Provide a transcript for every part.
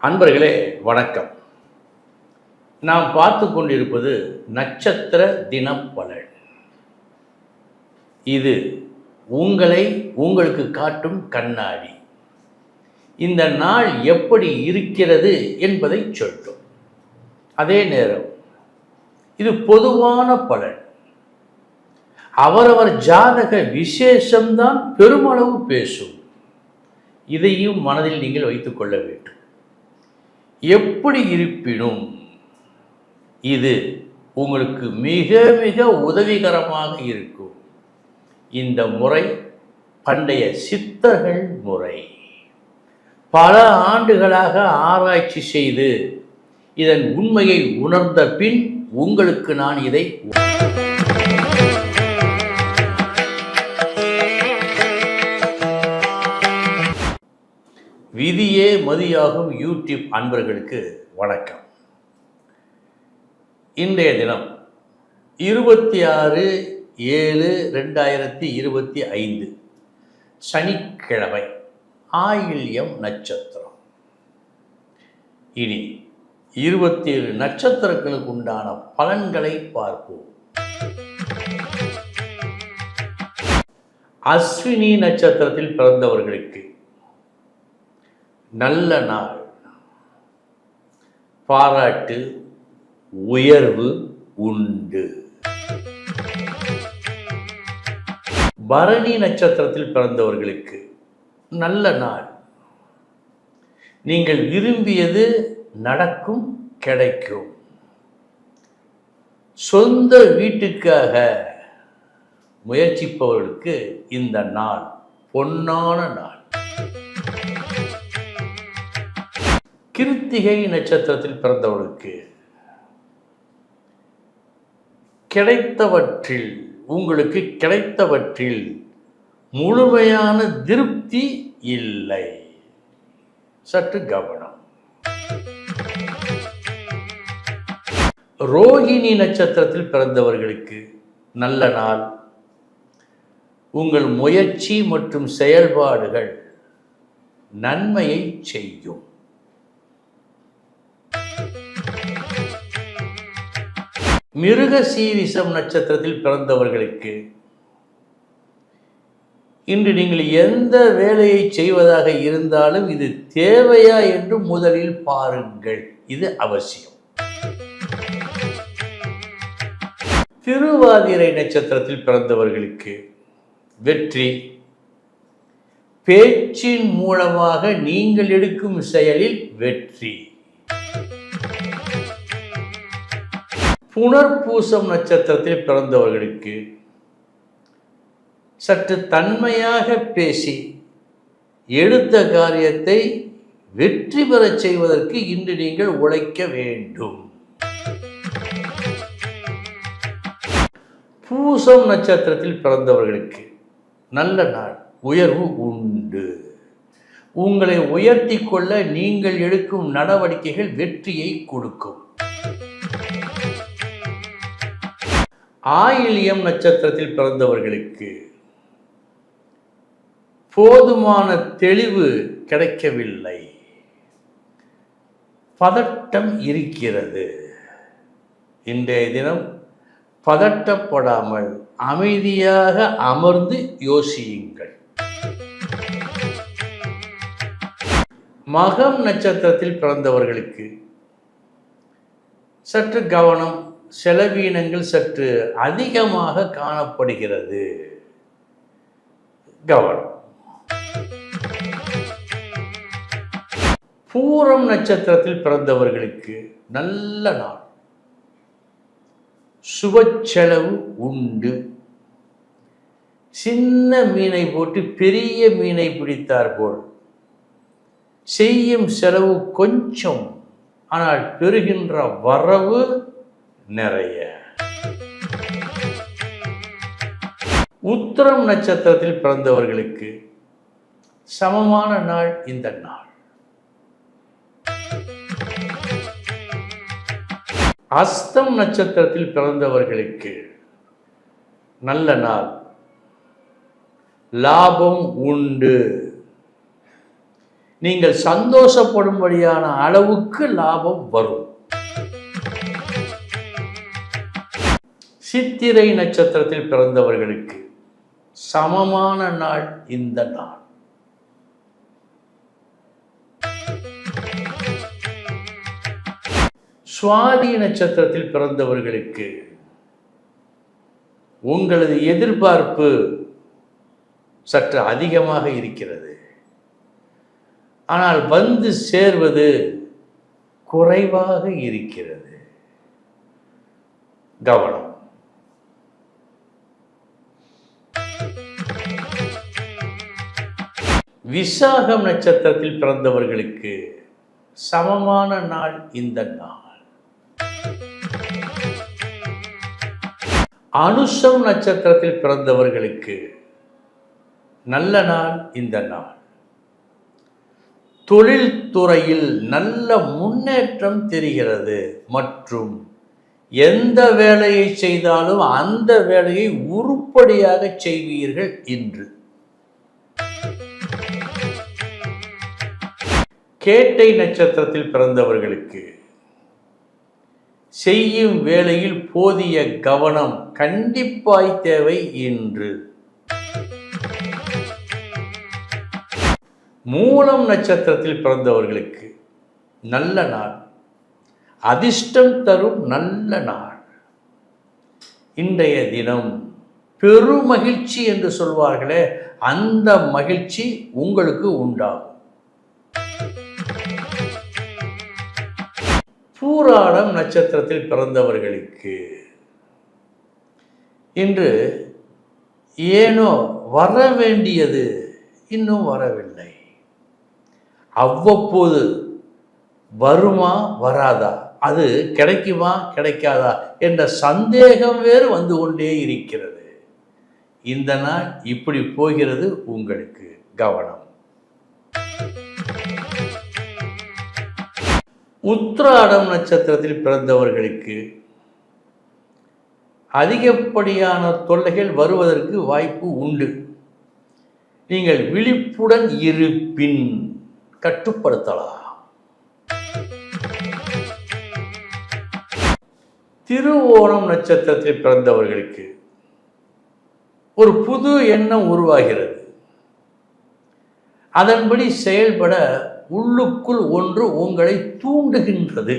அன்பர்களே வணக்கம். நாம் பார்த்து கொண்டிருப்பது நட்சத்திர தினம் பலன். இது உங்களை உங்களுக்கு காட்டும் கண்ணாடி. இந்த நாள் எப்படி இருக்கிறது என்பதை சொல்லும். அதே நேரம் இது பொதுவான பலன். அவரவர் ஜாதக விசேஷம்தான் பெருமளவு பேசும். இதையும் மனதில் நீங்கள் வைத்துக் கொள்ள வேண்டும். எப்படி இருப்பினும் இது உங்களுக்கு மிக மிக உதவிகரமாக இருக்கும். இந்த முறை பண்டைய சித்தர்கள் முறை. பல ஆண்டுகளாக ஆராய்ச்சி செய்து இதன் உண்மையை உணர்ந்த பின் உங்களுக்கு நான் இதை விதியே மதியாகும் யூடியூப் அன்பர்களுக்கு வணக்கம். இன்றைய தினம் 26/7/2025 சனிக்கிழமை, ஆயில்யம் நட்சத்திரம். இனி 27 நட்சத்திரங்களுக்கு உண்டான பலன்களை பார்ப்போம். அஸ்வினி நட்சத்திரத்தில் பிறந்தவர்களுக்கு நல்ல நாள். பாராட்டு, உயர்வு உண்டு. பரணி நட்சத்திரத்தில் பிறந்தவர்களுக்கு நல்ல நாள். நீங்கள் விரும்பியது நடக்கும், கிடைக்கும். சொந்த வீட்டுக்காக முயற்சிப்பவர்களுக்கு இந்த நாள் பொன்னான நாள். கிருத்திகை நட்சத்திரத்தில் பிறந்தவர்களுக்கு உங்களுக்கு கிடைத்தவற்றில் முழுமையான திருப்தி இல்லை. சற்று கவனம். ரோகிணி நட்சத்திரத்தில் பிறந்தவர்களுக்கு நல்ல நாள். உங்கள் முயற்சி மற்றும் செயல்பாடுகள் நன்மையை செய்யும். மிருகசீரிஷம் நட்சத்திரத்தில் பிறந்தவர்களுக்கு இன்று நீங்கள் எந்த வேலையை செய்வதாக இருந்தாலும் இது தேவையா என்று முதலில் பாருங்கள். இது அவசியம். திருவாதிரை நட்சத்திரத்தில் பிறந்தவர்களுக்கு வெற்றி. பேச்சின் மூலமாக நீங்கள் எடுக்கும் செயலில் வெற்றி. புனர்பூசம் நட்சத்திரத்தில் பிறந்தவர்களுக்கு சற்று தன்மையாக பேசி எடுத்த காரியத்தை வெற்றி பெறச் செய்வதற்கு இன்று நீங்கள் உழைக்க வேண்டும். பூசம் நட்சத்திரத்தில் பிறந்தவர்களுக்கு நல்ல நாள். உயர்வு உண்டு. உங்களை உயர்த்தி கொள்ள நீங்கள் எடுக்கும் நடவடிக்கைகள் வெற்றியை கொடுக்கும். ஆயில்யம் நட்சத்திரத்தில் பிறந்தவர்களுக்கு போதுமான தெளிவு கிடைக்கவில்லை. பதட்டம் இருக்கிறது. இன்றைய தினம் பதட்டப்படாமல் அமைதியாக அமர்ந்து யோசியுங்கள். மகம் நட்சத்திரத்தில் பிறந்தவர்களுக்கு சற்று கவனம். செலவீனங்கள் சற்று அதிகமாக காணப்படுகிறது. கவனம். பூரம் நட்சத்திரத்தில் பிறந்தவர்களுக்கு நல்ல நாள். சுப செலவு உண்டு. சின்ன மீனை போட்டு பெரிய மீனை பிடித்தார் போல் செய்யும் செலவு கொஞ்சம், ஆனால் பெறுகின்ற வரவு நிறைய. உத்திரம் நட்சத்திரத்தில் பிறந்தவர்களுக்கு சமமான நாள் இந்த நாள். அஸ்தம் நட்சத்திரத்தில் பிறந்தவர்களுக்கு நல்ல நாள். லாபம் உண்டு. நீங்கள் சந்தோஷப்படும்படியான அளவுக்கு லாபம் வரும். சித்திரை நட்சத்திரத்தில் பிறந்தவர்களுக்கு சமமான நாள் இந்த நாள். சுவாதி நட்சத்திரத்தில் பிறந்தவர்களுக்கு உங்களது எதிர்பார்ப்பு சற்று அதிகமாக இருக்கிறது. ஆனால் வந்து சேர்வது குறைவாக இருக்கிறது. கவனம். விசாகம் நட்சத்திரத்தில் பிறந்தவர்களுக்கு சமமான நாள் இந்த நாள். அனுஷம் நட்சத்திரத்தில் பிறந்தவர்களுக்கு நல்ல நாள் இந்த நாள். தொழில்துறையில் நல்ல முன்னேற்றம் தெரிகிறது மற்றும் எந்த வேலையை செய்தாலும் அந்த வேலையை உருப்படியாக செய்வீர்கள் இன்று. கேட்டை நட்சத்திரத்தில் பிறந்தவர்களுக்கு செய்யும் வேளையில் போதிய கவனம் கண்டிப்பாய் தேவை இன்று. மூலம் நட்சத்திரத்தில் பிறந்தவர்களுக்கு நல்ல நாள், அதிர்ஷ்டம் தரும் நல்ல நாள். இன்றைய தினம் பெருமகிழ்ச்சி என்று சொல்வார்களே, அந்த மகிழ்ச்சி உங்களுக்கு உண்டாகும். பூராடம் நட்சத்திரத்தில் பிறந்தவர்களுக்கு இன்று ஏனோ வர வேண்டியது இன்னும் வரவில்லை. அவ்வப்போது வருமா வராதா, அது கிடைக்குமா கிடைக்காதா என்ற சந்தேகம் வேறு வந்து கொண்டே இருக்கிறது. இந்த நாள் இப்படி போகிறது உங்களுக்கு. கவனம். உத்திராடம் நட்சத்திரத்தில் பிறந்தவர்களுக்கு அதிகப்படியான தொல்லைகள் வருவதற்கு வாய்ப்பு உண்டு. நீங்கள் விழிப்புடன் இருப்பின் கட்டுப்படுத்தலாம். திருவோணம் நட்சத்திரத்தில் பிறந்தவர்களுக்கு ஒரு புது எண்ணம் உருவாகிறது. அதன்படி செயல்பட உள்ளுக்குள் ஒன்று உங்களை தூண்டுகின்றது.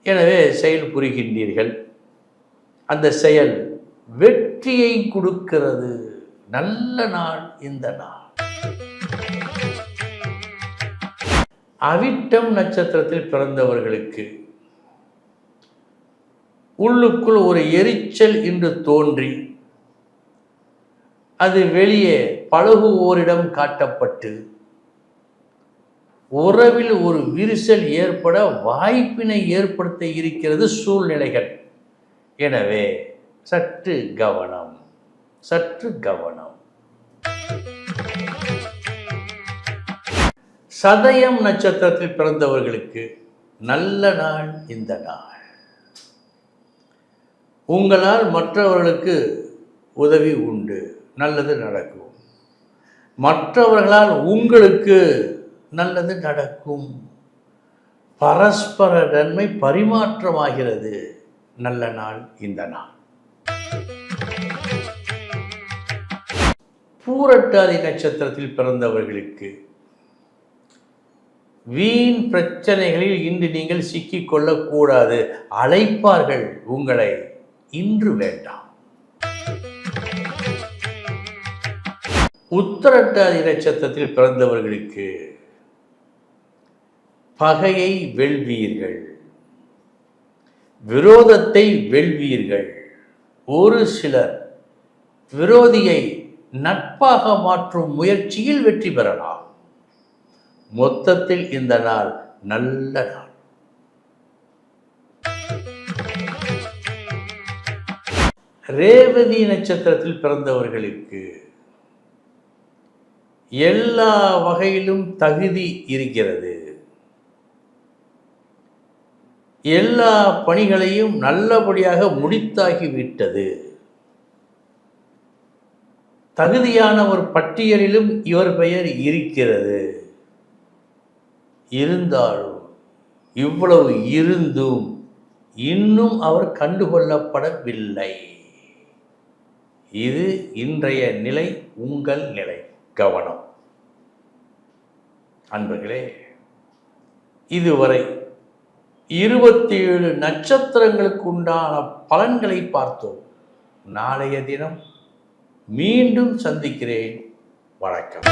எனவே செயல் புரிகின்றீர்கள். அந்த செயல் வெற்றியை கொடுக்கிறது. நல்ல நாள் இந்த நாள். அவிட்டம் நட்சத்திரத்தில் பிறந்தவர்களுக்கு உள்ளுக்குள் ஒரு எரிச்சல் இன்று தோன்றி அது வெளியே பழகுவோரிடம் காட்டப்பட்டு உறவில் ஒரு விரிசல் ஏற்பட வாய்ப்பினை ஏற்படுத்த இருக்கிறது சூழ்நிலைகள். எனவே சற்று கவனம், சற்று கவனம். சதயம் நட்சத்திரத்தில் பிறந்தவர்களுக்கு நல்ல நாள் இந்த நாள். உங்களால் மற்றவர்களுக்கு உதவி உண்டு, நல்லது நடக்கும். மற்றவர்களால் உங்களுக்கு நல்லது நடக்கும். பரஸ்பர நன்மை பரிமாற்றமாகிறது. நல்ல நாள் இந்த நாள். பூரட்டாதி நட்சத்திரத்தில் பிறந்தவர்களுக்கு வீண் பிரச்சனைகளில் இன்று நீங்கள் சிக்கிக் கொள்ளக்கூடாது. அழைப்பார்கள் உங்களை, இன்று வேண்டாம். உத்திரட்டாதி நட்சத்திரத்தில் பிறந்தவர்களுக்கு பகையை வெல்வீர்கள், விரோதத்தை வெல்வீர்கள். ஒரு சிலர் விரோதியை நட்பாக மாற்றும் முயற்சியில் வெற்றி பெறலாம். மொத்தத்தில் இந்த நாள் நல்ல நாள். ரேவதி நட்சத்திரத்தில் பிறந்தவர்களுக்கு எல்லா வகையிலும் தகுதி இருக்கிறது. எல்லா பணிகளையும் நல்லபடியாக முடித்தாகிவிட்டது. தகுதியான ஒரு பட்டியலிலும் இவர் பெயர் இருக்கிறது. இருந்தாலும் இவ்வளவு இருந்தும் இன்னும் அவர் கண்டுகொள்ளப்படவில்லை. இது இன்றைய நிலை, உங்கள் நிலை. கவனம் அன்பர்களே. இதுவரை 27 நட்சத்திரங்களுக்கு உண்டான பலன்களை பார்த்தோம். நாளைய தினம் மீண்டும் சந்திக்கிறேன். வணக்கம்.